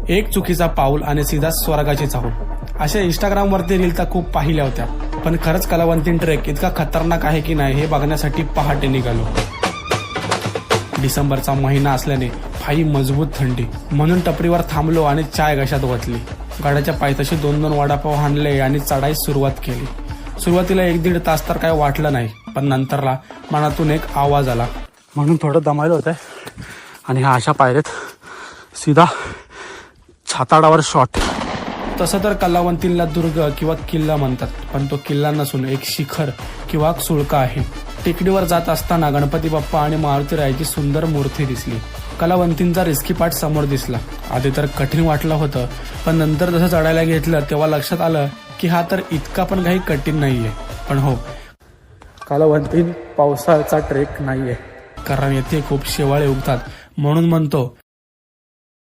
एक चुकीचा पाऊल आणि सीधा स्वर्गाची चाहूल. अशा इंस्टाग्रामवरती रील तर खूप पाहिल्या होत्या, पण खरंच कलावंतीन ट्रेक इतका खतरनाक आहे की नाही हे बघण्यासाठी पहाटे निघालो. डिसेंबरचा महिना असल्याने फाई मजबूत थंडी, म्हणून टपरीवर थांबलो आणि चाय घशात ओतली. गाड्याच्या पायथ्याशी 2-2 वडापाव हाणले आणि चढाई सुरुवात केली. सुरुवातीला 1-1.5 तास तर काय वाटलं नाही, पण नंतरला मनातून एक आवाज आला, म्हणून थोडं दमायला होतंय. आणि ह्या अशा पायऱ्यात सीधा छाताडावर शॉट. तसं तर कलावंतीला दुर्ग किंवा किल्ला म्हणतात, पण तो किल्ला नसून एक शिखर किंवा सुळका आहे. टेकडीवर जात असताना गणपती बाप्पा आणि मारुती रायाची सुंदर मूर्ती दिसली. कलावंतींचा रिस्की पार्ट समोर दिसला. आधी तर कठीण वाटलं होतं, पण नंतर जसं चढायला घेतलं तेव्हा लक्षात आलं की हा तर इतका पण काही कठीण नाहीये. पण हो, कलावंतीन पावसाळ्याचा ट्रेक नाहीये, कारण येथे खूप शेवाळे उगतात. म्हणून म्हणतो